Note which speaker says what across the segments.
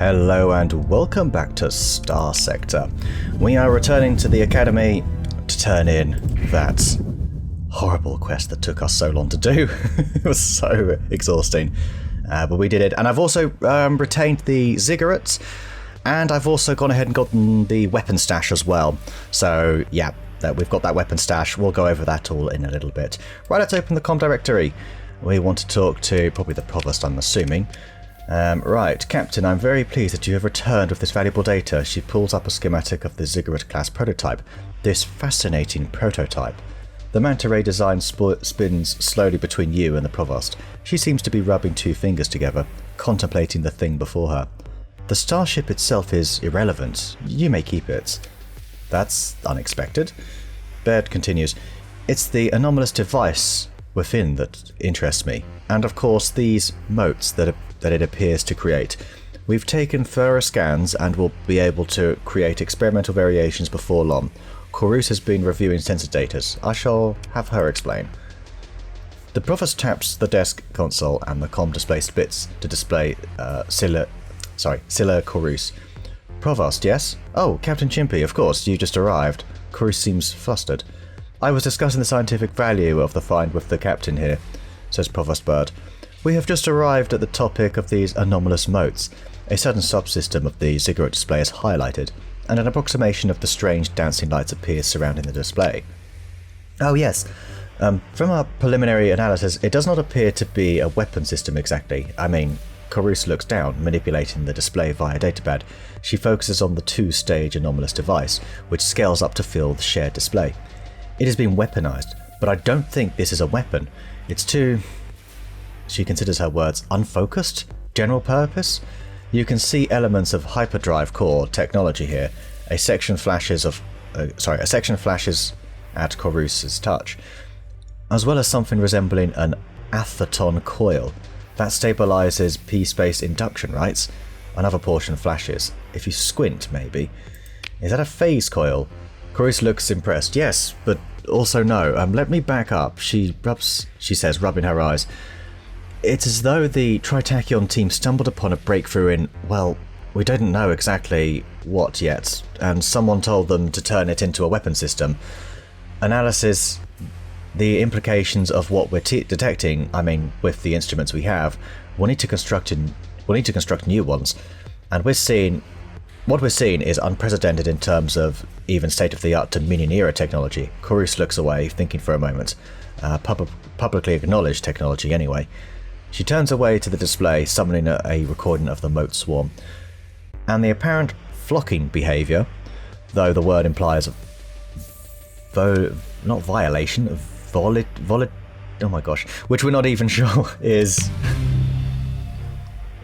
Speaker 1: Hello and welcome back to Starsector. We are returning to the Academy to turn in that horrible quest that took us so long to do. It was so exhausting, but we did it. And I've also retained the Ziggarut, and I've also gone ahead and gotten the weapon stash as well. So yeah, we've got that weapon stash. We'll go over that all in a little bit. Right, let's open the comm directory. We want to talk to probably the Provost, I'm assuming. Right, Captain, I'm very pleased that you have returned with this valuable data. She pulls up a schematic of the Ziggarut class prototype. This fascinating prototype. The manta ray design spins slowly between you and the Provost. She seems to be rubbing two fingers together, contemplating the thing before her. The starship itself is irrelevant. You may keep it. That's unexpected. Baird continues. It's the anomalous device within that interests me, and of course these motes that it appears to create. We've taken thorough scans and will be able to create experimental variations before long. Corus has been reviewing sensor data. I shall have her explain. The Provost taps the desk console and the comm display splits to display Scylla Corus. Provost, yes? Oh, Captain Chimpy, of course, you just arrived. Corus seems flustered. I was discussing the scientific value of the find with the captain here, says Provost Bird. We have just arrived at the topic of these anomalous motes. A sudden subsystem of the Ziggarut display is highlighted, and an approximation of the strange dancing lights appears surrounding the display. Oh yes, from our preliminary analysis, it does not appear to be a weapon system exactly. I mean, Corus looks down, manipulating the display via datapad. She focuses on the two-stage anomalous device, which scales up to fill the shared display. It has been weaponized, but I don't think this is a weapon. It's too... She considers her words unfocused, general purpose. You can see elements of hyperdrive core technology here. A section flashes at Corus's touch, as well as something resembling an Atherton coil. That stabilizes P-space induction, right? Another portion flashes. If you squint, maybe. Is that a phase coil? Corus looks impressed. Yes, but also no. Let me back up. She says, rubbing her eyes. It's as though the Tritachyon team stumbled upon a breakthrough in, well, we don't know exactly what yet, and someone told them to turn it into a weapon system. Analysis, the implications of what we're detecting, I mean, with the instruments we have, we'll need to construct new ones, and what we're seeing is unprecedented in terms of even state-of-the-art to minion-era technology. Corus looks away, thinking for a moment. Publicly acknowledged technology, anyway. She turns away to the display, summoning a recording of the mote swarm. And the apparent flocking behaviour, though the word implies not violation, oh my gosh, which we're not even sure is...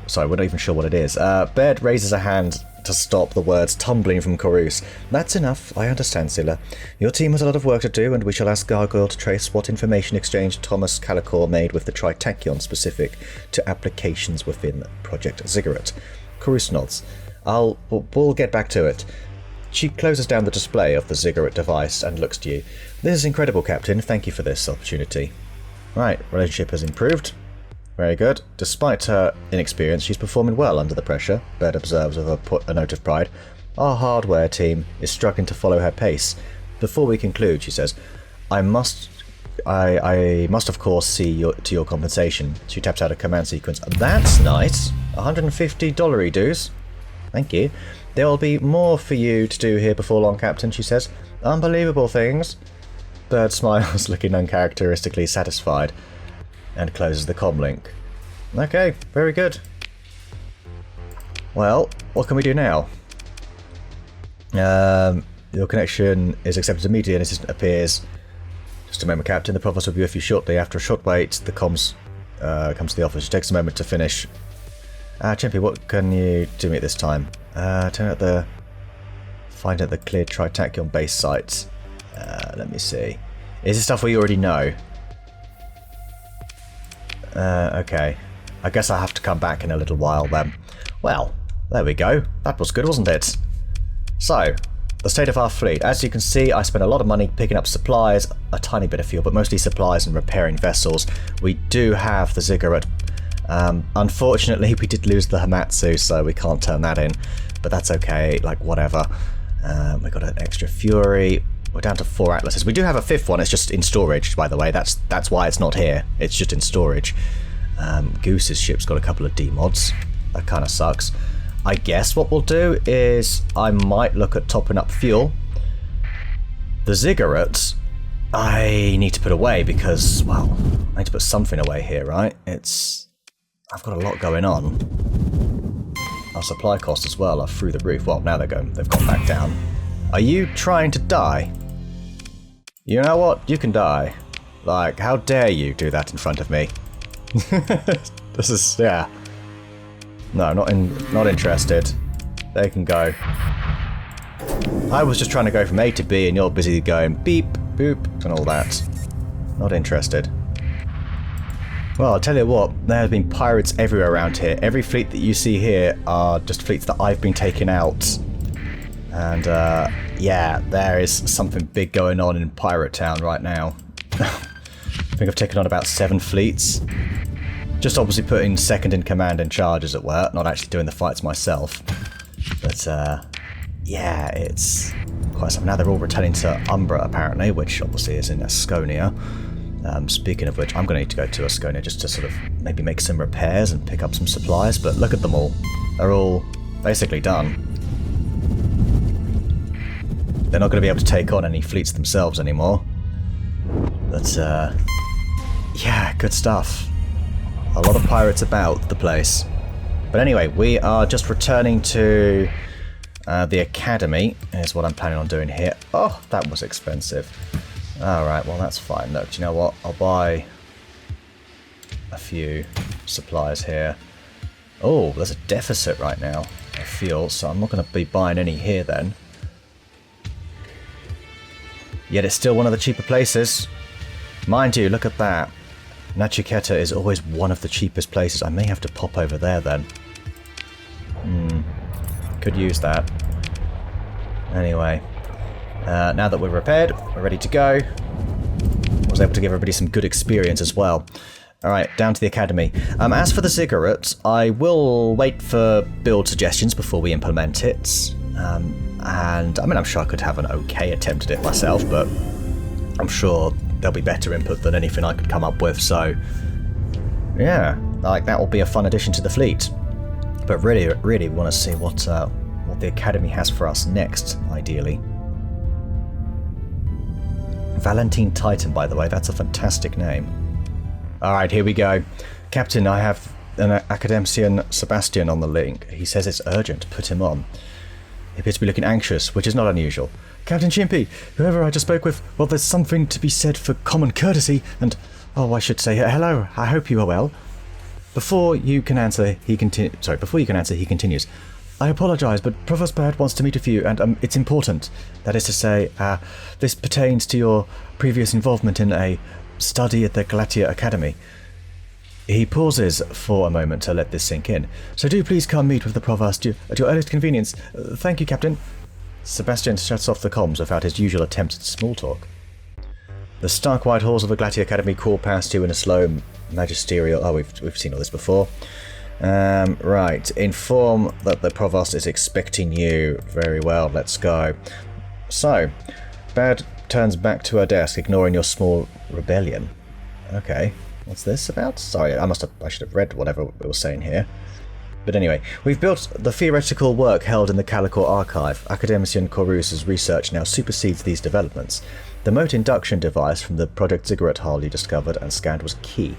Speaker 1: Sorry, we're not even sure what it is. Baird raises a hand to stop the words tumbling from Corus. That's enough, I understand, Scylla. Your team has a lot of work to do, and we shall ask Gargoyle to trace what information exchange Thomas Calicor made with the Tritachyon specific to applications within Project Ziggarut. Corus nods. We'll get back to it. She closes down the display of the Ziggarut device and looks to you. This is incredible, Captain. Thank you for this opportunity. Right, relationship has improved. Very good. Despite her inexperience, she's performing well under the pressure, Baird observes with a note of pride. Our hardware team is struggling to follow her pace. Before we conclude, she says, I must of course see to your compensation. She taps out a command sequence. That's nice. $150 dues. Thank you. There will be more for you to do here before long, Captain, she says. Unbelievable things. Baird smiles, looking uncharacteristically satisfied, and closes the comm link. Okay, very good. Well, what can we do now? Your connection is accepted immediately and assistant appears. Just a moment, Captain. The Provost will be with you shortly. After a short wait, the comms comes to the office. It takes a moment to finish. Chimpy, what can you do me at this time? Find out the cleared Tritachyon base site. Let me see. Is this stuff we already know? Okay. I guess I'll have to come back in a little while then. Well, there we go. That was good, wasn't it? So, the state of our fleet. As you can see, I spent a lot of money picking up supplies, a tiny bit of fuel, but mostly supplies and repairing vessels. We do have the Ziggarut Unfortunately, we did lose the Hamatsu, so we can't turn that in. But that's okay, like, whatever. We got an extra Fury. We're down to 4 Atlases. We do have a 5th one, it's just in storage, by the way. That's why it's not here. It's just in storage. Goose's ship's got a couple of D-mods. That kind of sucks. I guess what we'll do is I might look at topping up fuel. The Ziggarut, I need to put away because, well, I need to put something away here, right? I've got a lot going on. Our supply costs as well are through the roof. Well, now they've gone back down. Are you trying to die? You know what? You can die. Like, how dare you do that in front of me? This is, yeah. No, not interested. They can go. I was just trying to go from A to B and you're busy going beep, boop, and all that. Not interested. Well, I'll tell you what, there have been pirates everywhere around here. Every fleet that you see here are just fleets that I've been taking out. And, yeah, there is something big going on in Pirate Town right now. I think I've taken on about 7 fleets. Just obviously putting second in command in charge, as it were, not actually doing the fights myself. But, yeah, it's quite something. Now they're all returning to Umbra, apparently, which obviously is in Asconia. Speaking of which, I'm going to need to go to Asconia just to sort of maybe make some repairs and pick up some supplies, but look at them all. They're all basically done. They're not going to be able to take on any fleets themselves anymore. But, yeah, good stuff. A lot of pirates about the place. But anyway, we are just returning to the Academy, is what I'm planning on doing here. Oh, that was expensive. Alright, well that's fine. Look, do you know what? I'll buy a few supplies here. Oh, there's a deficit right now of fuel, so I'm not going to be buying any here then. Yet it's still one of the cheaper places. Mind you, look at that. Nachiketa is always one of the cheapest places. I may have to pop over there then. Could use that. Anyway. Now that we're repaired, we're ready to go. I was able to give everybody some good experience as well. Alright, down to the Academy. As for the Ziggarut, I will wait for build suggestions before we implement it. And, I mean, I'm sure I could have an okay attempt at it myself, but I'm sure there'll be better input than anything I could come up with, so... yeah, like, that will be a fun addition to the fleet. But really, we want to see what the Academy has for us next, ideally. Valentine Titan, by the way, that's a fantastic name. Alright, here we go. Captain, I have an academician Sebastian on the link. He says it's urgent. Put him on. He appears to be looking anxious, which is not unusual. Captain Chimpy, whoever I just spoke with, well, there's something to be said for common courtesy, and, oh, I should say, hello, I hope you are well. Before you can answer, he continues. I apologise, but Provost Bird wants to meet with you, and it's important. That is to say, this pertains to your previous involvement in a study at the Glatia Academy. He pauses for a moment to let this sink in. So do please come meet with the Provost at your earliest convenience. Thank you, Captain. Sebastian shuts off the comms without his usual attempt at small talk. The stark white halls of the Glatia Academy crawl past you in a slow magisterial... oh, we've seen all this before. Right, inform that the Provost is expecting you. Very well, let's go. So, Bad turns back to her desk, ignoring your small rebellion. Okay, what's this about? Sorry, I should have read whatever it was saying here. But anyway, we've built the theoretical work held in the Calicor archive. Academician Corus's research now supersedes these developments. The mote induction device from the Project Ziggarut hull you discovered and scanned was key,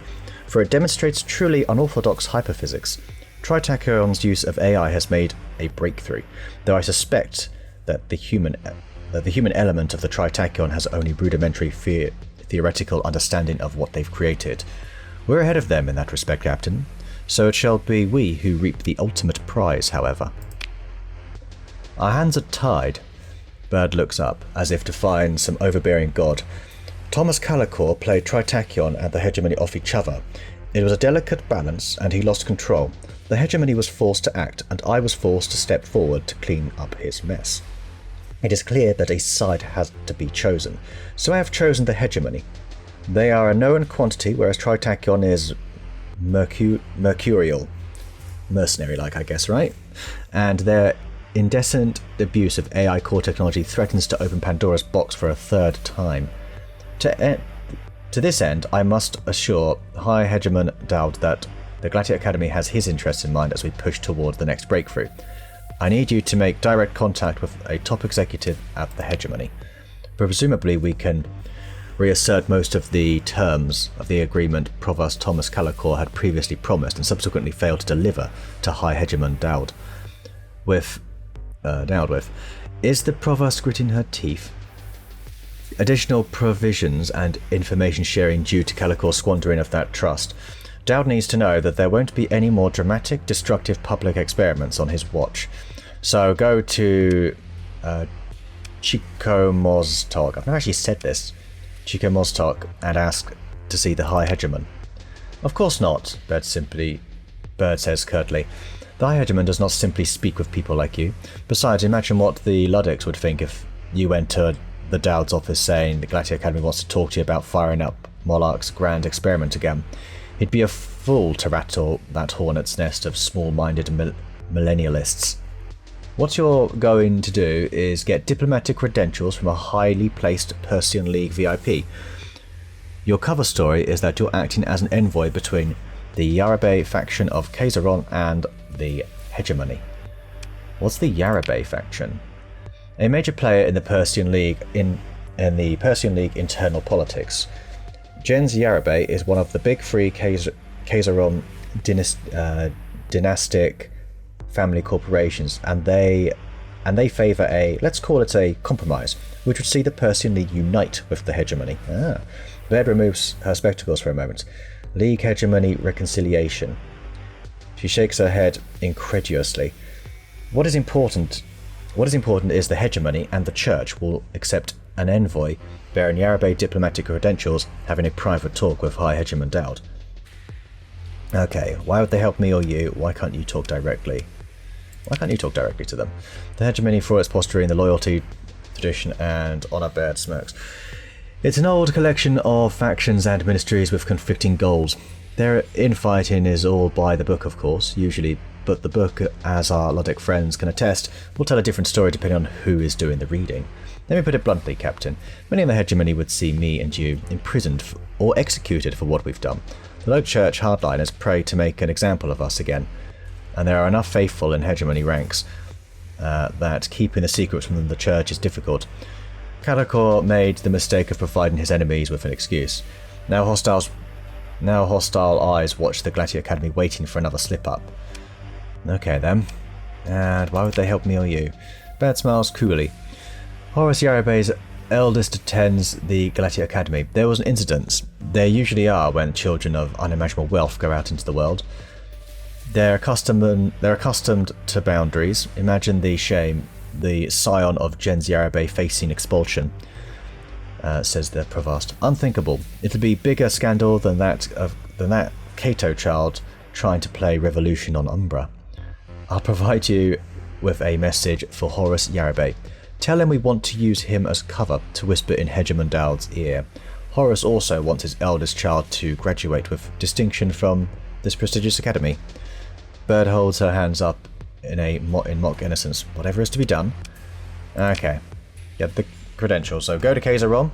Speaker 1: for it demonstrates truly unorthodox hyperphysics. Tritachion's use of AI has made a breakthrough, though I suspect that the human element of the Tritachion has only rudimentary theoretical understanding of what they've created. We're ahead of them in that respect, Captain, so it shall be we who reap the ultimate prize, however. Our hands are tied. Bird looks up, as if to find some overbearing god. Thomas Calicor played Tritachion and the hegemony off each other. It was a delicate balance, and he lost control. The hegemony was forced to act, and I was forced to step forward to clean up his mess. It is clear that a side has to be chosen, so I have chosen the hegemony. They are a known quantity, whereas Tritachion is mercurial. Mercenary-like, I guess, right? And their indecent abuse of AI core technology threatens to open Pandora's box for a third time. To this end, I must assure High Hegemon Dowd that the Gladiator Academy has his interests in mind as we push towards the next breakthrough. I need you to make direct contact with a top executive at the Hegemony. Presumably we can reassert most of the terms of the agreement Provost Thomas Calicor had previously promised and subsequently failed to deliver to High Hegemon Dowd. With. Is the Provost gritting her teeth? Additional provisions and information sharing due to Calicor's squandering of that trust. Dowd needs to know that there won't be any more dramatic, destructive public experiments on his watch. So go to Chico Moztok. I've never actually said this. Chico Moztok, and ask to see the High Hegemon. Of course not, Bird says curtly. The High Hegemon does not simply speak with people like you. Besides, imagine what the Luddics would think if you went to the Dowd's office saying the Gladiator Academy wants to talk to you about firing up Monarch's grand experiment again. He'd be a fool to rattle that hornet's nest of small-minded millennialists. What you're going to do is get diplomatic credentials from a highly placed Persian League VIP. Your cover story is that you're acting as an envoy between the Yarabe faction of Kaiseron and the Hegemony. What's the Yarabe faction? A major player in the Persian League in the Persian League internal politics. Gens Yarabe is one of the big three Kaiseron dynastic family corporations, and they favour a, let's call it a compromise, which would see the Persian League unite with the Hegemony. Baird removes her spectacles for a moment. League Hegemony reconciliation. She shakes her head incredulously. What is important is the Hegemony and the Church will accept an envoy bearing Yarabe diplomatic credentials having a private talk with High Hegemon Dowd. Okay, why would they help me or you? Why can't you talk directly? Why can't you talk directly to them? The Hegemony, for its posturing, the loyalty, tradition, and honour, Baird smirks. It's an old collection of factions and ministries with conflicting goals. Their infighting is all by the book, of course, usually, but the book, as our Luddic friends can attest, will tell a different story depending on who is doing the reading. Let me put it bluntly, Captain. Many in the Hegemony would see me and you imprisoned or executed for what we've done. The Low Church hardliners pray to make an example of us again, and there are enough faithful in Hegemony ranks that keeping the secrets from the Church is difficult. Calicor made the mistake of providing his enemies with an excuse. Now hostile eyes watch the Gladiator Academy waiting for another slip-up. Okay then. And why would they help me or you? Baird smiles coolly. Horace Yarabe's eldest attends the Gladiator Academy. There was an incident. There usually are when children of unimaginable wealth go out into the world. They're accustomed to boundaries. Imagine the shame, the scion of Gens Yarabe facing expulsion, says the Provost. Unthinkable. It'll be bigger scandal than that Cato child trying to play revolution on Umbra. I'll provide you with a message for Horace Yarabe. Tell him we want to use him as cover to whisper in Hegemon Dowd's ear. Horace also wants his eldest child to graduate with distinction from this prestigious academy. Bird holds her hands up in mock innocence. Whatever is to be done. Okay. Get the credentials. So go to Kaiseron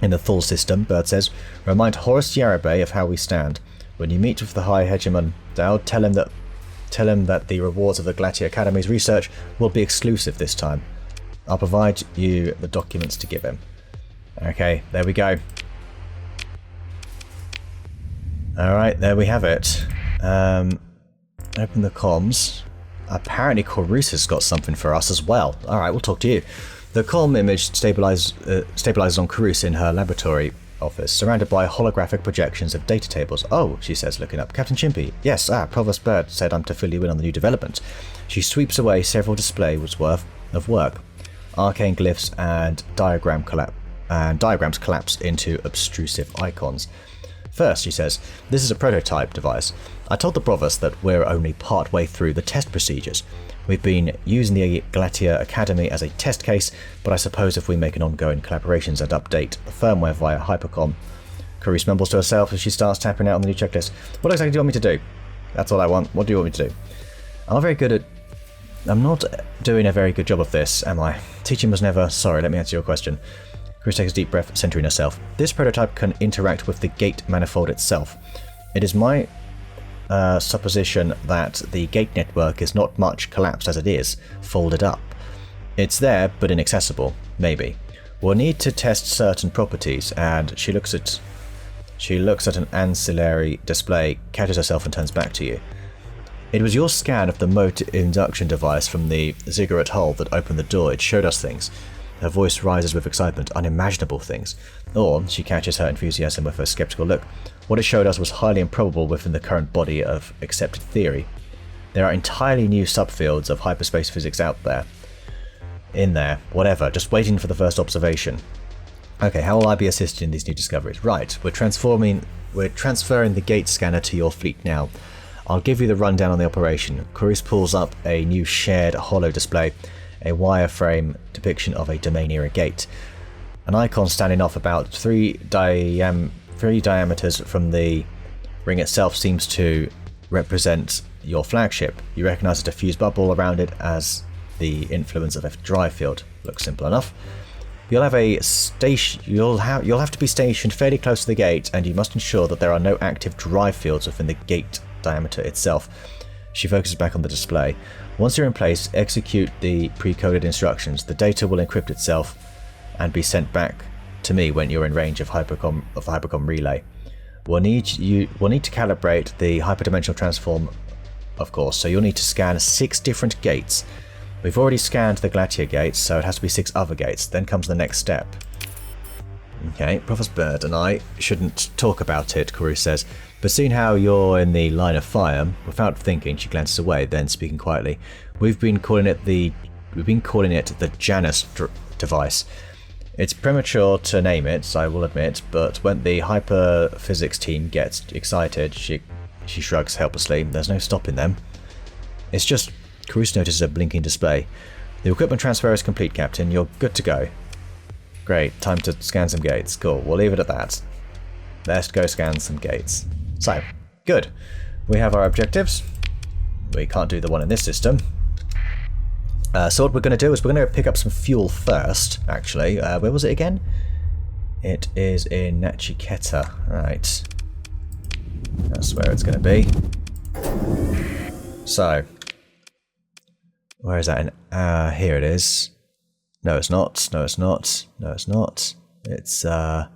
Speaker 1: in the Thul system, Bird says. Remind Horace Yarabe of how we stand. When you meet with the High Hegemon Dowd, tell him that the rewards of the Gladiator Academy's research will be exclusive this time. I'll provide you the documents to give him. Okay, there we go. Alright, there we have it. Open the comms. Apparently Corusa's got something for us as well. Alright, we'll talk to you. The comm image stabilizes on Corusa in her laboratory office, surrounded by holographic projections of data tables. Oh, she says, looking up. Captain Chimpy. Yes, Provost Bird said I'm to fill you in on the new development. She sweeps away several displays worth of work. Arcane glyphs and diagrams collapse into obtrusive icons. First, she says, this is a prototype device. I told the Provost that we're only part way through the test procedures. We've been using the Gladiator Academy as a test case, but I suppose if we make an ongoing collaborations and update the firmware via Hypercom, Carice mumbles to herself as she starts tapping out on the new checklist. What exactly do you want me to do? That's all I want. What do you want me to do? I'm not doing a very good job of this, am I? Teaching was never... Sorry, let me answer your question. Carice takes a deep breath, centering herself. This prototype can interact with the gate manifold itself. It is my supposition that the gate network is not much collapsed as it is, folded up. It's there, but inaccessible. Maybe. We'll need to test certain properties, and she looks at an ancillary display, catches herself and turns back to you. It was your scan of the motor induction device from the Ziggarut hull that opened the door. It showed us things. Her voice rises with excitement, unimaginable things. Or, she catches her enthusiasm with a skeptical look. What it showed us was highly improbable within the current body of accepted theory. There are entirely new subfields of hyperspace physics out there. In there. Whatever. Just waiting for the first observation. Okay, how will I be assisted in these new discoveries? Right, we're transferring the gate scanner to your fleet now. I'll give you the rundown on the operation. Carice pulls up a new shared holo display, a wireframe depiction of a domain-era gate. An icon standing off about 3 diameters from the ring itself seems to represent your flagship. You recognize a diffuse bubble around it as the influence of a drive field. Looks simple enough. You'll have to be stationed fairly close to the gate, and you must ensure that there are no active drive fields within the gate diameter itself. She focuses back on the display. Once you're in place, execute the pre-coded instructions. The data will encrypt itself and be sent back to me when you're in range of the hypercom relay. We'll need to calibrate the hyperdimensional transform, of course, so you'll need to scan 6 different gates. We've already scanned the Glacier gates, so it has to be 6 other gates. Then comes the next step. Okay, Professor Bird and I shouldn't talk about it, Carice says, but seeing how you're in the line of fire, without thinking, she glances away, then speaking quietly, we've been calling it the Janus device. It's premature to name it, I will admit, but when the hyperphysics team gets excited, she shrugs helplessly. There's no stopping them. It's just... Carice notices a blinking display. The equipment transfer is complete, Captain. You're good to go. Great. Time to scan some gates. Cool. We'll leave it at that. Let's go scan some gates. So, good. We have our objectives. We can't do the one in this system. So what we're going to do is we're going to pick up some fuel first, actually. Where was it again? It is in Nachiketa. Right. That's where it's going to be. So... where is that? Here it is. No, it's not. No, it's not. No, it's not. It's a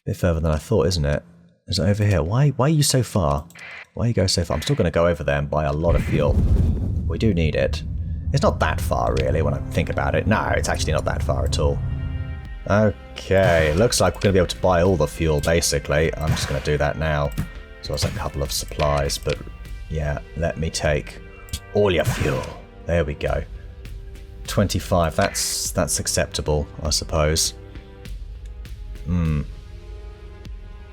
Speaker 1: bit further than I thought, isn't it? Is it over here? Why are you so far? Why you go so far? I'm still going to go over there and buy a lot of fuel. We do need it. It's not that far, really, when I think about it. No, it's actually not that far at all. Okay, looks like we're going to be able to buy all the fuel, basically. I'm just going to do that now. So it's a couple of supplies, but yeah, let me take all your fuel. There we go. 25. That's acceptable, I suppose.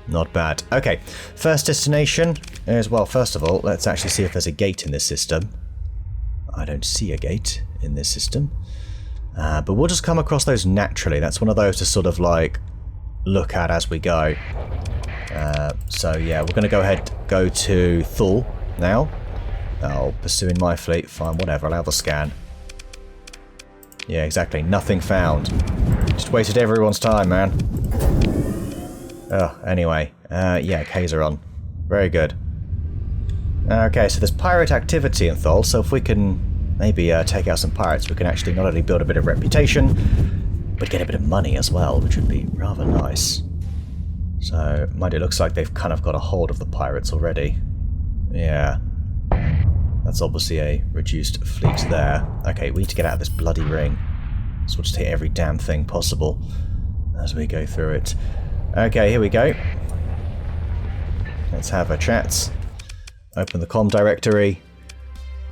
Speaker 1: Not bad. Okay, first destination is, well, first of all, let's actually see if there's a gate in this system. I don't see a gate in this system. But we'll just come across those naturally. That's one of those to sort of like look at as we go. So yeah, we're going to go to Thule now. Oh, pursuing my fleet. Fine, whatever. Allow the scan. Yeah, exactly. Nothing found. Just wasted everyone's time, man. Oh, anyway. Yeah, K's are on. Very good. Okay, so there's pirate activity in Thule, so if we can maybe take out some pirates, we can actually not only build a bit of reputation, but get a bit of money as well, which would be rather nice. So, mind it looks like they've kind of got a hold of the pirates already. Yeah. That's obviously a reduced fleet there. Okay, we need to get out of this bloody ring. So we'll just hit every damn thing possible as we go through it. Okay, here we go. Let's have a chat. Open the comm directory.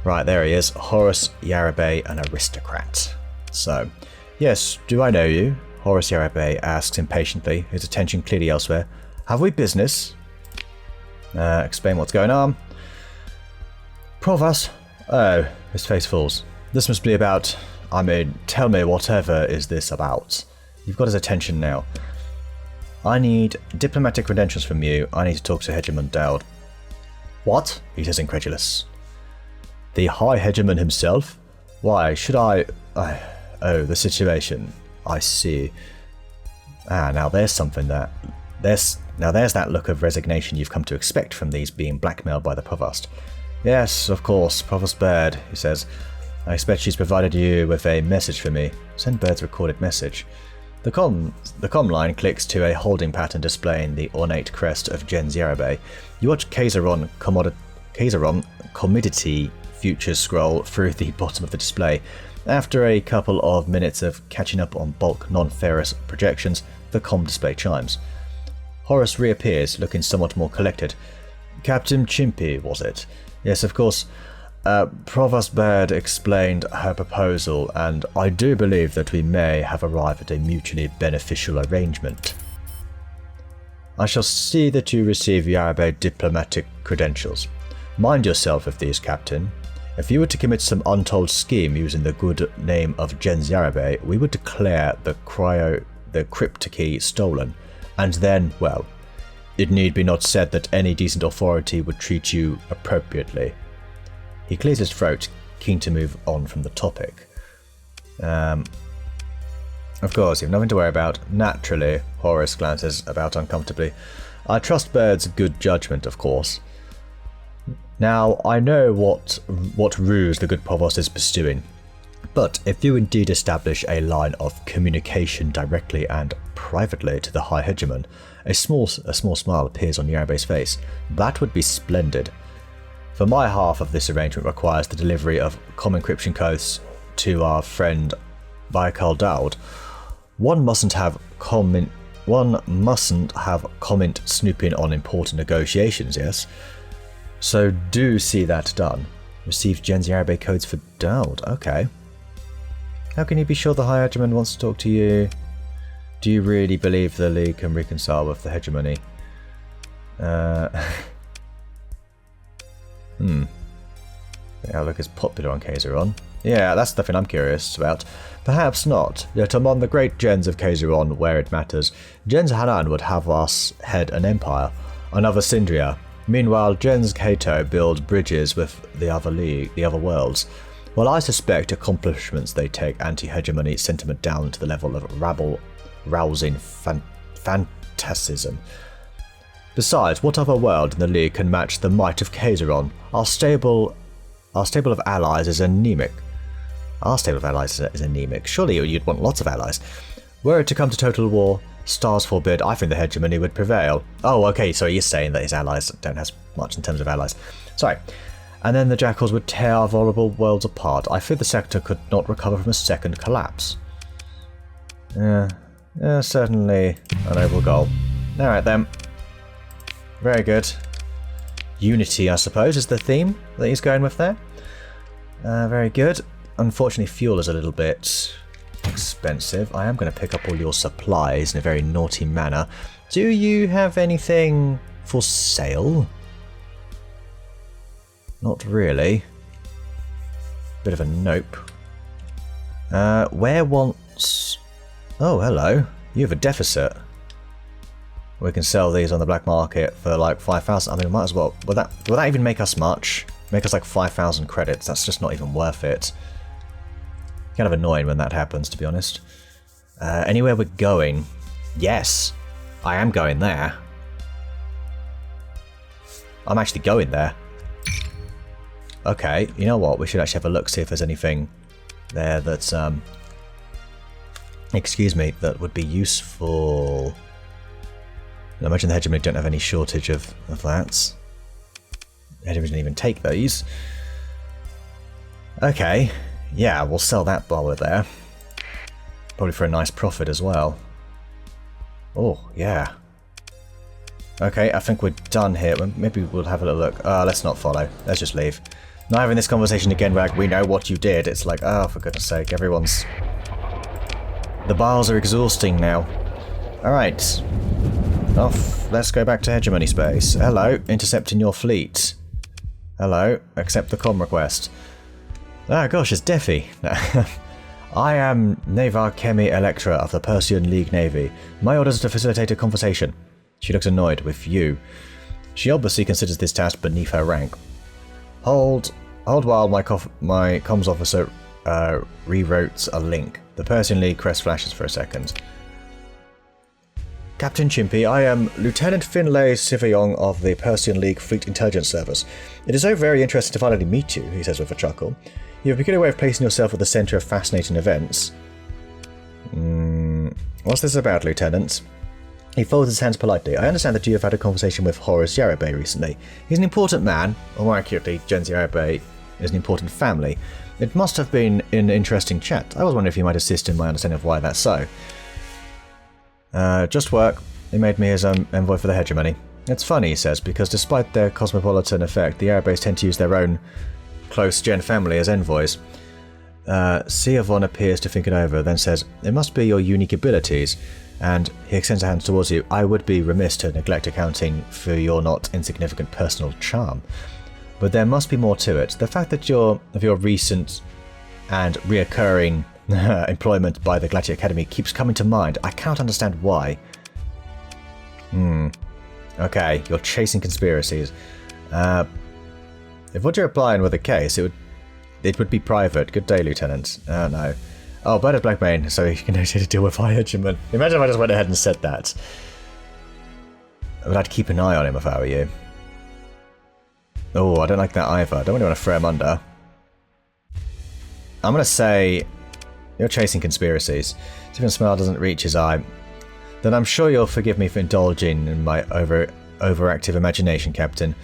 Speaker 1: Right, there he is. Horace Yarabe, an aristocrat. So, yes, do I know you? Horace Yarabe asks impatiently, his attention clearly elsewhere. Have we business? Explain what's going on. Provost? Oh, his face falls. This must be about... I mean, tell me whatever is this about. You've got his attention now. I need diplomatic credentials from you. I need to talk to Hegemon Dowd. What? He says, incredulous. The High Hegemon himself? Why, should I... Oh, the situation. I see. Ah, now there's something that... there's that look of resignation you've come to expect from these being blackmailed by the Provost. Yes, of course, Provost Baird, he says. I expect she's provided you with a message for me. Send Baird's recorded message. The comm line clicks to a holding pattern displaying the ornate crest of Gens Yarabe. You watch Kaiseron Commodity Futures scroll through the bottom of the display. After a couple of minutes of catching up on bulk non-ferrous projections, the comm display chimes. Horace reappears, looking somewhat more collected. Captain Chimpy, was it? Yes, of course. Provost Baird explained her proposal, and I do believe that we may have arrived at a mutually beneficial arrangement. I shall see that you receive Yarabe diplomatic credentials. Mind yourself of these, Captain. If you were to commit some untold scheme using the good name of Gens Yarabe, we would declare the cryptokey stolen, and then, well, it need be not said that any decent authority would treat you appropriately. He clears his throat, keen to move on from the topic. Of course, you've nothing to worry about. Naturally, Horace glances about uncomfortably. I trust Baird's good judgment, of course. Now, I know what ruse the good Provost is pursuing, but if you indeed establish a line of communication directly and privately to the High Hegemon, a small smile appears on Yarabe's face. That would be splendid. For my half of this arrangement requires the delivery of common encryption codes to our friend Baikal Dowd. One mustn't have comment snooping on important negotiations, yes? So do see that done. Receive Gens Yarabe codes for Dowd, okay. How can you be sure the High Hegemon wants to talk to you? Do you really believe the League can reconcile with the hegemony? The outlook is popular on Kaiseron. Yeah, that's the thing I'm curious about. Perhaps not, yet among the great gens of Kaiseron, where it matters, Gens Hanan would have us head an empire, another Syndria. Meanwhile, Gens Kato build bridges with the other worlds. While I suspect accomplishments they take anti-hegemony sentiment down to the level of rabble-rousing fantasism. Besides, what other world in the League can match the might of Kaiseron? Our stable of allies is anemic. Surely you'd want lots of allies. Were it to come to total war, stars forbid, I think the hegemony would prevail. Oh, okay, so you're saying that his allies don't have much in terms of allies. Sorry. And then the jackals would tear our vulnerable worlds apart. I fear the sector could not recover from a second collapse. Yeah, certainly a noble goal. Alright then. Very good. Unity, I suppose, is the theme that he's going with there. Very good. Unfortunately, fuel is a little bit expensive. I am going to pick up all your supplies in a very naughty manner. Do you have anything for sale? Not really. Bit of a nope. Where wants... Oh, hello. You have a deficit. We can sell these on the black market for like 5,000. I mean, we might as well. Will that even make us much? Make us like 5,000 credits. That's just not even worth it. Kind of annoying when that happens, to be honest. Anywhere we're going? Yes, I am going there. I'm actually going there. Okay, you know what? We should actually have a look, see if there's anything there that's excuse me, that would be useful. I imagine the hegemony don't have any shortage of that. The hegemony didn't even take these. Okay, yeah, we'll sell that while we're there. Probably for a nice profit as well. Oh, yeah. Okay, I think we're done here. Maybe we'll have a little look. Let's not follow. Let's just leave. Not having this conversation again where we know what you did. It's like, oh, for goodness sake, everyone's... The bars are exhausting now. Alright. Off. Let's go back to hegemony space. Hello, intercepting your fleet. Hello, accept the comm request. Ah, gosh, it's Deafy. I am Neva Kemi Electra of the Persian League Navy. My orders are to facilitate a conversation. She looks annoyed with you. She obviously considers this task beneath her rank. Hold while my comms officer rewrote a link. The Persian League crest flashes for a second. Captain Chimpy, I am Lieutenant Finlay Sivayong of the Persian League Fleet Intelligence Service. It is so very interesting to finally meet you, he says with a chuckle. You have a peculiar way of placing yourself at the centre of fascinating events. What's this about, Lieutenant? He folds his hands politely. I understand that you have had a conversation with Horace Yarabay recently. He's an important man, or more accurately, Jens Yarabay is an important family. It must have been an interesting chat. I was wondering if you might assist in my understanding of why that's so. Just work. He made me his envoy for the hegemony. It's funny, he says, because despite their cosmopolitan effect, the Arabays tend to use their own close gen family as envoys. Siavon appears to think it over, then says, it must be your unique abilities, and he extends a hand towards you. I would be remiss to neglect accounting for your not insignificant personal charm. But there must be more to it. The fact that your recent and reoccurring employment by the Gladiator Academy keeps coming to mind. I can't understand why. Okay, you're chasing conspiracies. If what you're applying were the case, it would be private. Good day, Lieutenant. No. Oh, Bernard Blackmane, so he can negotiate a deal with High Hegemon. Imagine if I just went ahead and said that. But I'd keep an eye on him if I were you. Oh, I don't like that either. I don't really want to throw him under. I'm going to say... You're chasing conspiracies. If your smile doesn't reach his eye, then I'm sure you'll forgive me for indulging in my overactive imagination, Captain.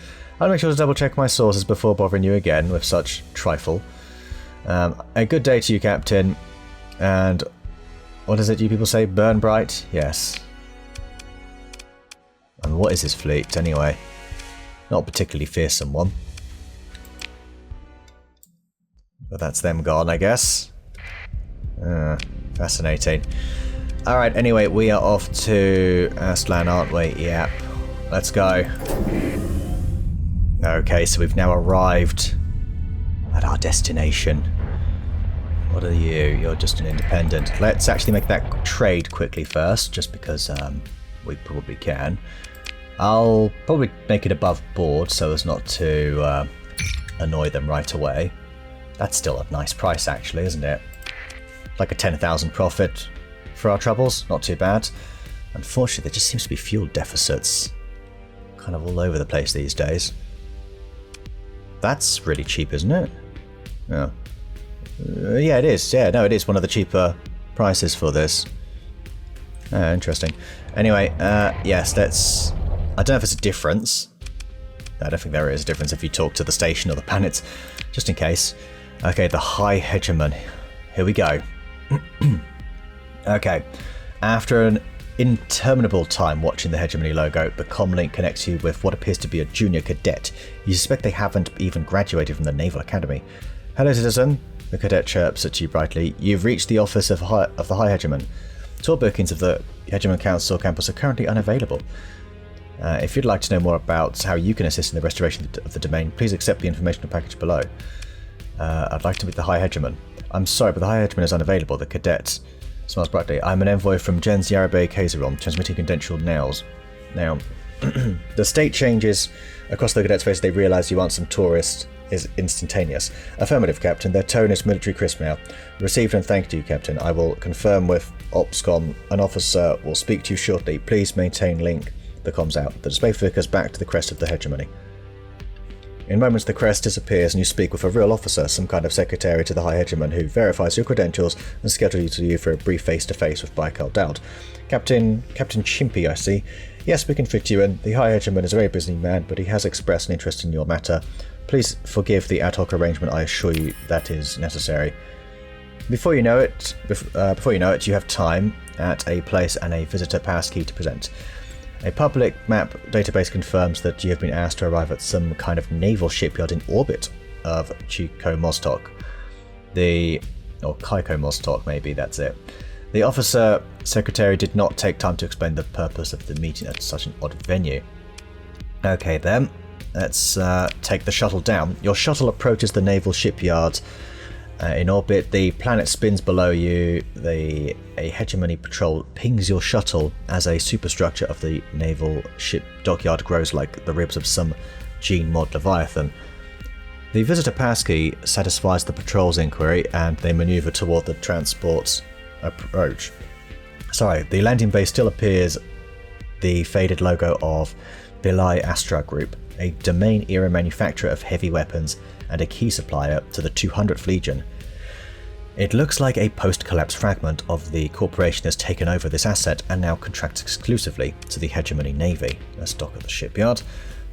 Speaker 1: I'll make sure to double check my sources before bothering you again with such trifle. A good day to you, Captain. And what is it you people say? Burn bright? Yes. And what is his fleet, anyway? Not a particularly fearsome one. But that's them gone, I guess. Fascinating. Alright, anyway, we are off to Aztlan, aren't we? Yep. Let's go. Okay, so we've now arrived at our destination. What are you? You're just an independent. Let's actually make that trade quickly first, just because we probably can. I'll probably make it above board so as not to annoy them right away. That's still a nice price, actually, isn't it? Like a 10,000 profit for our troubles. Not too bad. Unfortunately, there just seems to be fuel deficits kind of all over the place these days. That's really cheap, isn't it? Yeah. Yeah, it is. Yeah, no, it is one of the cheaper prices for this. Interesting. Anyway, yes, let's... I don't know if it's a difference. I don't think there is a difference if you talk to the station or the planets, just in case. Okay, the High Hegemon. Here we go. Okay, after an interminable time watching the Hegemony logo, the comlink connects you with what appears to be a junior cadet. You suspect they haven't even graduated from the Naval Academy. Hello, citizen. The cadet chirps at you brightly. You've reached the office of the High Hegemon. Tour bookings of the Hegemon Council campus are currently unavailable. If you'd like to know more about how you can assist in the restoration of the domain, please accept the informational package below. I'd like to meet the High Hegemon. I'm sorry, but the High Hegemon is unavailable. The cadet smiles brightly. I'm an envoy from Jens Yarabay Kaiseron, transmitting confidential nails. Now, the state changes across the cadet's face. They realise you aren't some tourist is instantaneous. Affirmative, Captain. Their tone is military crisp now. Received and thanked you, Captain. I will confirm with OPSCOM. An officer will speak to you shortly. Please maintain link. The comms out. The display flickers back to the crest of the hegemony. In moments, the crest disappears and you speak with a real officer, some kind of secretary to the High Hegemon, who verifies your credentials and schedules you for a brief face-to-face with Baikal Dowd. Captain Chimpy, I see. Yes, we can fit you in. The High Hegemon is a very busy man, but he has expressed an interest in your matter. Please forgive the ad hoc arrangement. I assure you that is necessary. Before you know it, you have time at a place and a visitor pass key to present. A public map database confirms that you have been asked to arrive at some kind of naval shipyard in orbit of Chico Mostok. Or Kaiko Mostok, maybe, that's it. The officer secretary did not take time to explain the purpose of the meeting at such an odd venue. Okay then, let's take the shuttle down. Your shuttle approaches the naval shipyard In orbit, the planet spins below you. A hegemony patrol pings your shuttle as a superstructure of the naval ship dockyard grows like the ribs of some gene mod leviathan. The visitor passkey satisfies the patrol's inquiry, and they maneuver toward the transport's approach. The landing bay still appears the faded logo of Vilai Astra Group, a domain-era manufacturer of heavy weapons and a key supplier to the 200th Legion. It looks like a post-collapse fragment of the corporation has taken over this asset and now contracts exclusively to the Hegemony Navy. Let's dock at the shipyard.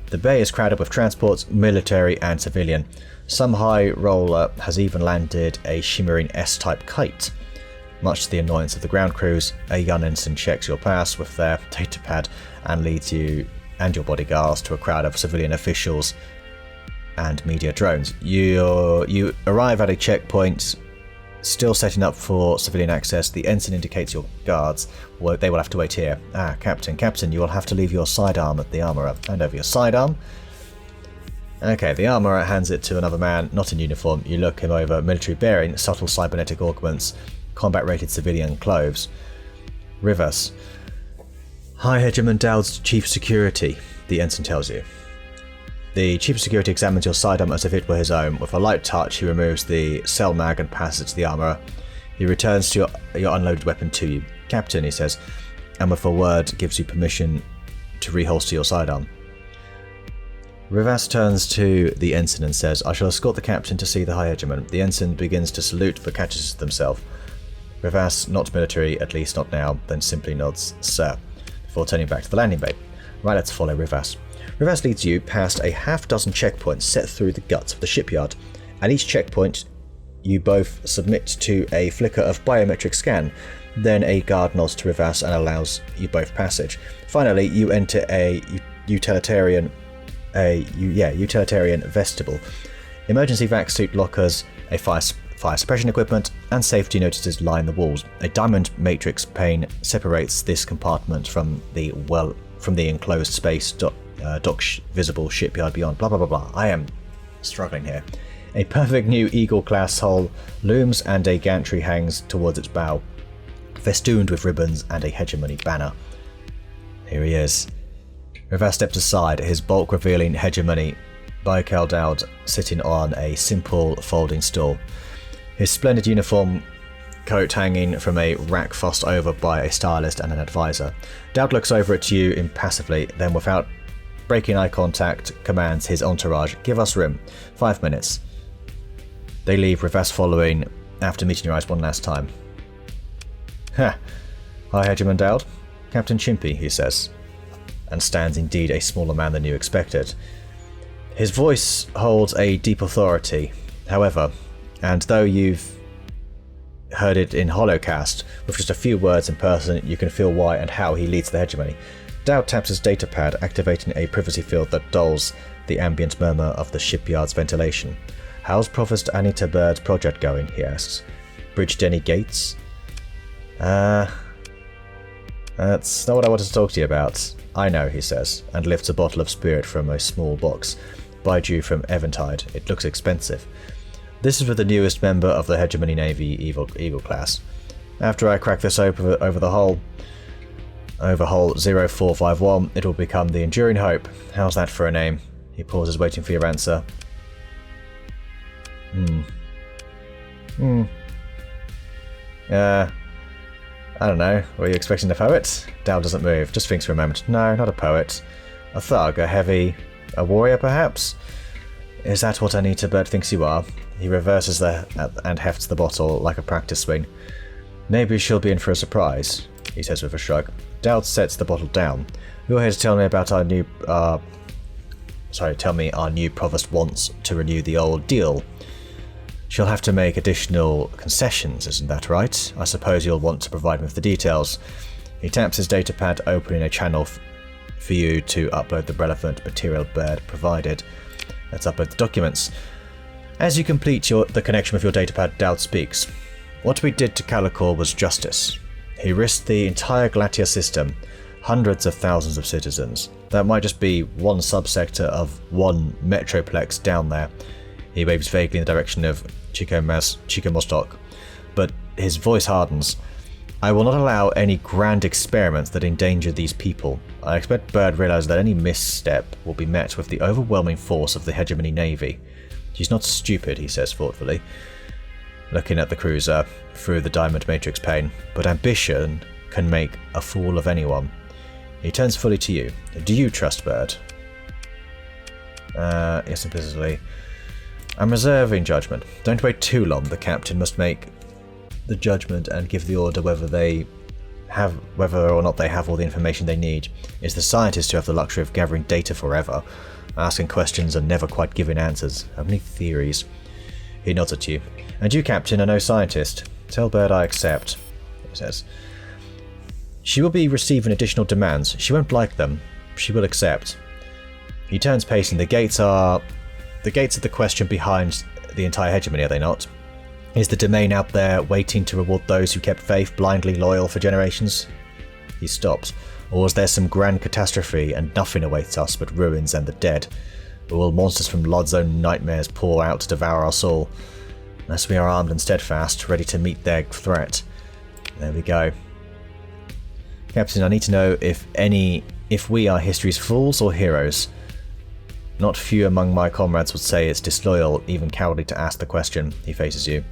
Speaker 1: The bay is crowded with transports, military and civilian. Some high roller has even landed a shimmering S-type kite. Much to the annoyance of the ground crews, a young ensign checks your pass with their datapad and leads you and your bodyguards to a crowd of civilian officials and media drones. You arrive at a checkpoint, still setting up for civilian access. The ensign indicates your guards. Well, they will have to wait here. Captain, you will have to leave your sidearm at the armourer. Hand over your sidearm. Okay, the armourer hands it to another man, not in uniform. You look him over. Military bearing, subtle cybernetic augments, combat-rated civilian clothes. Rivas. High Hegemon Dowd's Chief Security, the ensign tells you. The Chief of Security examines your sidearm as if it were his own. With a light touch, he removes the cell mag and passes it to the armourer. He returns to your unloaded weapon to you. Captain, he says, and with a word gives you permission to reholster your sidearm. Rivas turns to the ensign and says, I shall escort the captain to see the High Hegemon. The ensign begins to salute but catches himself. Rivas, not military, at least not now, then simply nods, sir, before turning back to the landing bay. Right, let's follow Rivas. Rivas leads you past a half-dozen checkpoints set through the guts of the shipyard. At each checkpoint, you both submit to a flicker of biometric scan. Then a guard nods to Rivas and allows you both passage. Finally, you enter a utilitarian vestibule. Emergency vac suit lockers, a fire suppression equipment, and safety notices line the walls. A diamond matrix pane separates this compartment from the enclosed space visible shipyard beyond. Blah blah blah blah. I am struggling here. A perfect new Eagle-class hull looms and a gantry hangs towards its bow, festooned with ribbons and a hegemony banner. Here he is. Rivas steps aside, his bulk revealing hegemony. Baikal Dowd sitting on a simple folding stool. His splendid uniform coat hanging from a rack fussed over by a stylist and an advisor. Dowd looks over at you impassively, then without breaking eye contact, commands his entourage, give us room. 5 minutes. They leave, Rivas following, after meeting your eyes one last time. Ha! Hi, Hegemon Dowd. Captain Chimpy, he says, and stands indeed a smaller man than you expected. His voice holds a deep authority, however, and though you've heard it in holocast, with just a few words in person, you can feel why and how he leads the hegemony. Dowd taps his datapad, activating a privacy field that dulls the ambient murmur of the shipyard's ventilation. How's Provost Anita Bird's project going, he asks. Bridged any gates? That's not what I wanted to talk to you about. I know, he says, and lifts a bottle of spirit from a small box. Baijiu from Eventide. It looks expensive. This is for the newest member of the Hegemony Navy Eagle class. After I crack this over the hull, Overhaul 0451, it will become the Enduring Hope. How's that for a name? He pauses, waiting for your answer. I don't know. Were you expecting a poet? Dowd doesn't move, just thinks for a moment. No, not a poet. A thug, a warrior perhaps? Is that what Anita Bird thinks you are? He reverses and hefts the bottle like a practice swing. Maybe she'll be in for a surprise, he says with a shrug. Dowd sets the bottle down. You're here to tell me about our new provost wants to renew the old deal. She'll have to make additional concessions, isn't that right? I suppose you'll want to provide me with the details. He taps his datapad, opening a channel for you to upload the relevant material Bird provided. Let's upload the documents. As you complete the connection with your datapad, Dowd speaks. What we did to Calicor was justice. He risked the entire Glatia system, hundreds of thousands of citizens. That might just be one subsector of one metroplex down there. He waves vaguely in the direction of Chico Mostok, but his voice hardens. I will not allow any grand experiments that endanger these people. I expect Bird realizes that any misstep will be met with the overwhelming force of the Hegemony Navy. She's not stupid, he says thoughtfully, looking at the cruiser through the diamond matrix pane, but ambition can make a fool of anyone. He turns fully to you. Do you trust Bird? Yes, implicitly. I'm reserving judgment. Don't wait too long. The captain must make the judgment and give the order whether or not they have all the information they need. It's the scientists who have the luxury of gathering data forever, asking questions and never quite giving answers. How many theories? He nods at you. And you, Captain, are no scientist. Tell Bird I accept, he says. She will be receiving additional demands. She won't like them. She will accept. He turns pacing. The gates are the question behind the entire hegemony, are they not? Is the domain out there waiting to reward those who kept faith, blindly loyal for generations? He stops. Or is there some grand catastrophe and nothing awaits us but ruins and the dead? Or will monsters from Lod's own nightmares pour out to devour us all? Unless we are armed and steadfast, ready to meet their threat. There we go. Captain, I need to know if we are history's fools or heroes. Not few among my comrades would say it's disloyal, even cowardly to ask the question. He faces you.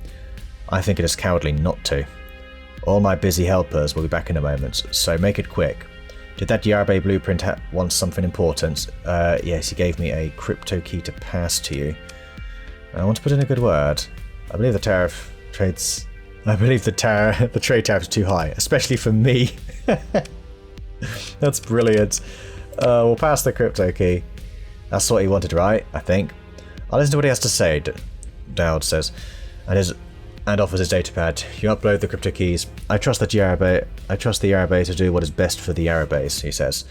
Speaker 1: I think it is cowardly not to. All my busy helpers will be back in a moment, so make it quick. Did that Yarbe blueprint want something important? Yes, he gave me a crypto key to pass to you. I want to put in a good word. I believe the trade tariff is too high, especially for me. That's brilliant. We'll pass the crypto key. That's what he wanted, right? I think. I'll listen to what he has to say, Dowd says, and offers his datapad. You upload the crypto keys. I trust the Yarbe to do what is best for the Yarabes, he says,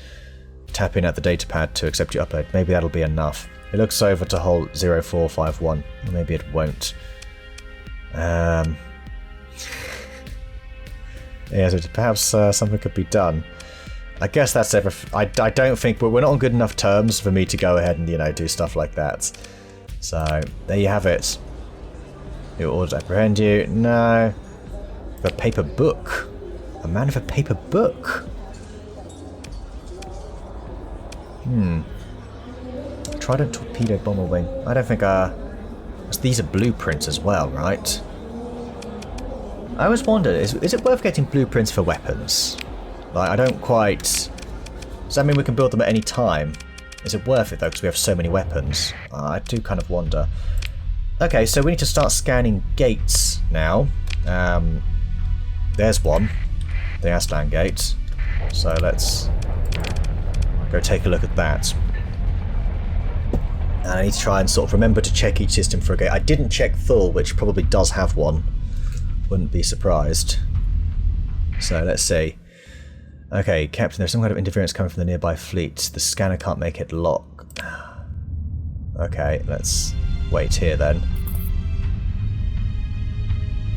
Speaker 1: tapping at the datapad to accept your upload. Maybe that'll be enough. He looks over to hole 0451. Or maybe it won't. Yeah, so perhaps something could be done. I guess that's I don't think we're not on good enough terms for me to go ahead and, do stuff like that. So, there you have it. Your orders apprehend you. No. A paper book. A man with a paper book. Trident torpedo bomber wing. I don't think these are blueprints as well, right? I always wondered, is it worth getting blueprints for weapons? Like, I don't quite... Does that mean we can build them at any time? Is it worth it, though, because we have so many weapons? I do kind of wonder. Okay, so we need to start scanning gates now. There's one. The Aslan gate. So let's go take a look at that. And I need to try and sort of remember to check each system for a gate. I didn't check Thule, which probably does have one. Wouldn't be surprised. So let's see. Okay, Captain, there's some kind of interference coming from the nearby fleet. The scanner can't make it lock. Okay, let's wait here then.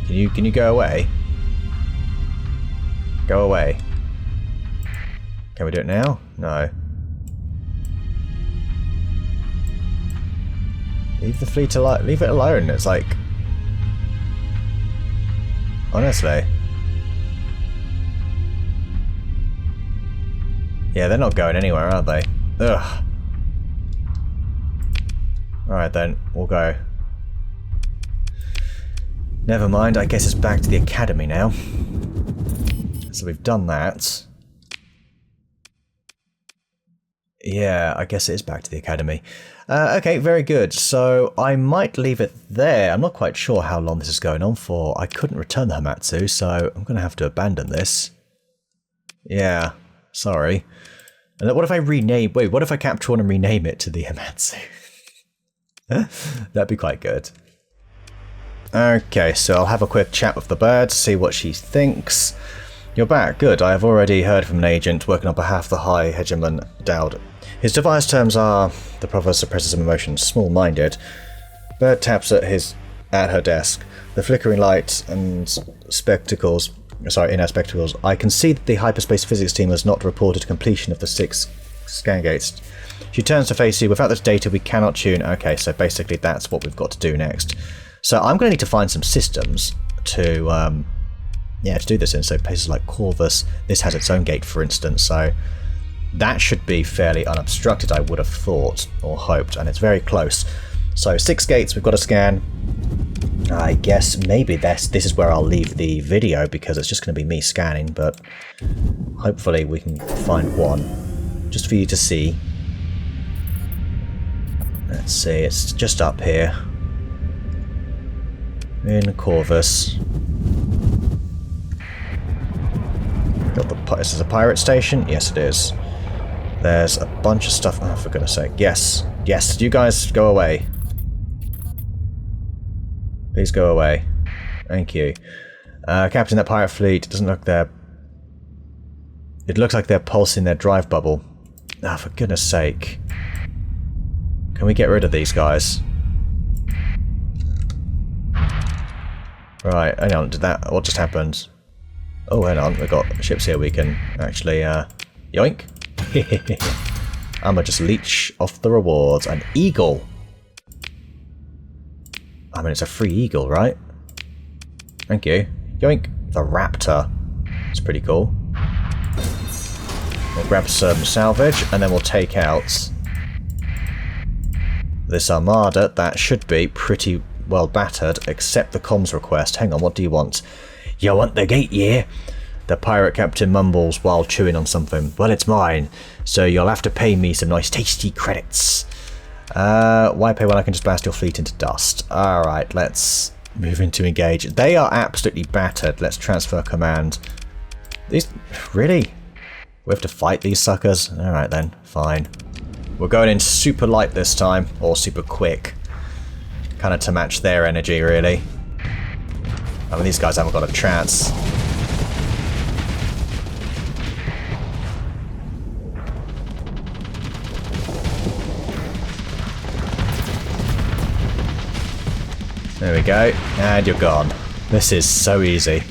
Speaker 1: Can you go away? Go away. Can we do it now? No. Leave the fleet alone. Leave it alone. It's like... Honestly. Yeah, they're not going anywhere, are they? Ugh. Alright then, we'll go. Never mind, I guess it's back to the academy now. So we've done that. Yeah, I guess it is back to the academy. Okay, very good. So I might leave it there. I'm not quite sure how long this is going on for. I couldn't return the Hamatsu, so I'm going to have to abandon this. Yeah, sorry. And what if I rename... Wait, what if I capture one and rename it to the Hamatsu? That'd be quite good. Okay, so I'll have a quick chat with the bird to see what she thinks. You're back. Good. I have already heard from an agent working on behalf of the High Hegemon Dowd. His devised terms are, the provost suppresses some emotions, small-minded. Bird taps at her desk. The flickering light and spectacles, in her spectacles. I can see that the hyperspace physics team has not reported completion of the 6 scan gates. She turns to face you. Without this data, we cannot tune. Okay, so basically that's what we've got to do next. So I'm going to need to find some systems to to do this in. So places like Corvus, this has its own gate, for instance, so that should be fairly unobstructed, I would have thought, or hoped, and it's very close. So 6 gates we've got to scan. I guess maybe this is where I'll leave the video, because it's just going to be me scanning, but hopefully we can find one, just for you to see. Let's see, it's just up here. In Corvus. Is this a pirate station? Yes, it is. There's a bunch of stuff. Oh, for goodness sake. Yes. Yes, you guys go away. Please go away. Thank you. Captain, that pirate fleet. Doesn't look there. It looks like they're pulsing their drive bubble. Ah, for goodness sake. Can we get rid of these guys? Right, hang on. What just happened? Oh, hang on, we've got ships here we can actually, yoink. I'ma just leech off the rewards. An eagle! I mean, it's a free eagle, right? Thank you. Yoink. The raptor. It's pretty cool. We'll grab some salvage, and then we'll take out this armada. That should be pretty well battered, except the comms request. Hang on, what do you want? You want the gate, yeah? The pirate captain mumbles while chewing on something. Well, it's mine, so you'll have to pay me some nice tasty credits. Why pay when I can just blast your fleet into dust? Alright, let's move into engage. They are absolutely battered. Let's transfer command. These... Really? We have to fight these suckers? Alright then, fine. We're going in super light this time, or super quick. Kind of to match their energy, really. I mean, these guys haven't got a chance. There we go, and you're gone. This is so easy.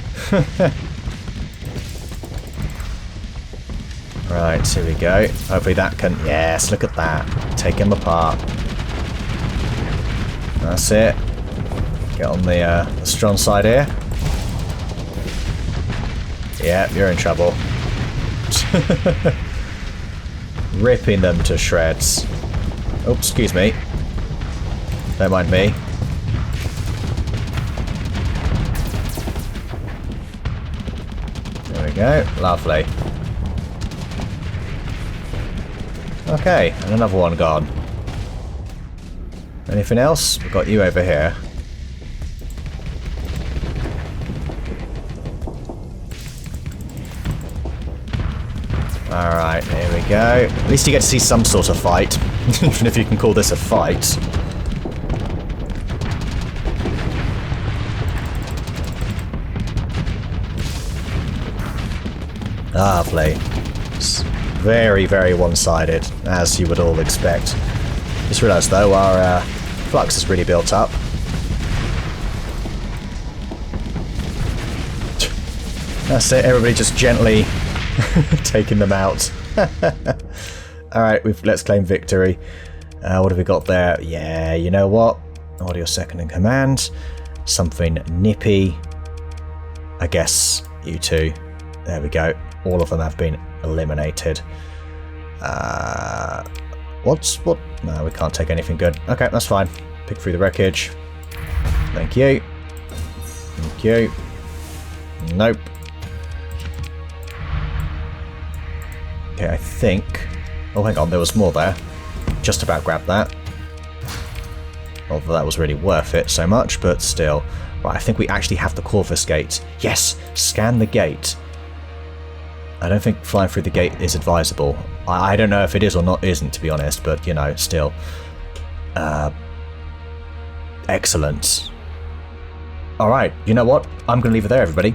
Speaker 1: Right, here we go. Hopefully that can... Yes, look at that. Take him apart. That's it. Get on the strong side here. Yeah, you're in trouble. Ripping them to shreds. Oh, excuse me. Don't mind me. There we go. Lovely. Okay, and another one gone. Anything else? We've got you over here. Alright, here we go. At least you get to see some sort of fight. Even if you can call this a fight. Lovely. It's very, very one-sided, as you would all expect. Just realised though, our flux has really built up. That's it, everybody just gently taking them out. Alright, let's claim victory. What have we got there? Yeah, you know what? Order your second in command. Something nippy. I guess you two. There we go. All of them have been eliminated. What? No, we can't take anything good. Okay, that's fine. Pick through the wreckage. Thank you. Thank you. Nope. Okay, I think... Oh, hang on, there was more there. Just about grabbed that. Although that was really worth it so much, but still. Right, I think we actually have the Corvus gate. Yes! Scan the gate. I don't think flying through the gate is advisable. I don't know if it is or not isn't, to be honest, but, you know, still. Excellent. Alright, you know what? I'm going to leave it there, everybody.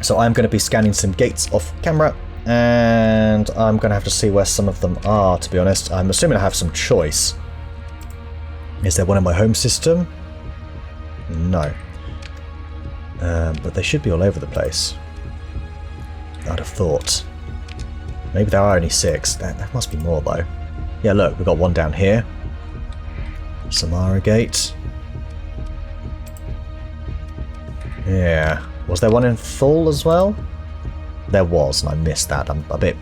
Speaker 1: So I'm going to be scanning some gates off camera, and I'm going to have to see where some of them are, to be honest. I'm assuming I have some choice. Is there one in my home system? No. But they should be all over the place. I'd have thought. Maybe there are only 6. There must be more, though. Yeah, look, we've got one down here. Samara Gate. Yeah. Was there one in Thule as well? There was, and I missed that. I'm a bit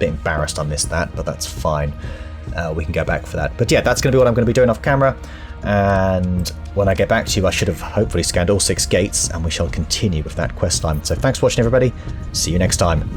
Speaker 1: embarrassed I missed that, but that's fine. We can go back for that. But yeah, that's going to be what I'm going to be doing off camera. And when I get back to you, I should have hopefully scanned all 6 gates, and we shall continue with that quest line. So thanks for watching, everybody. See you next time.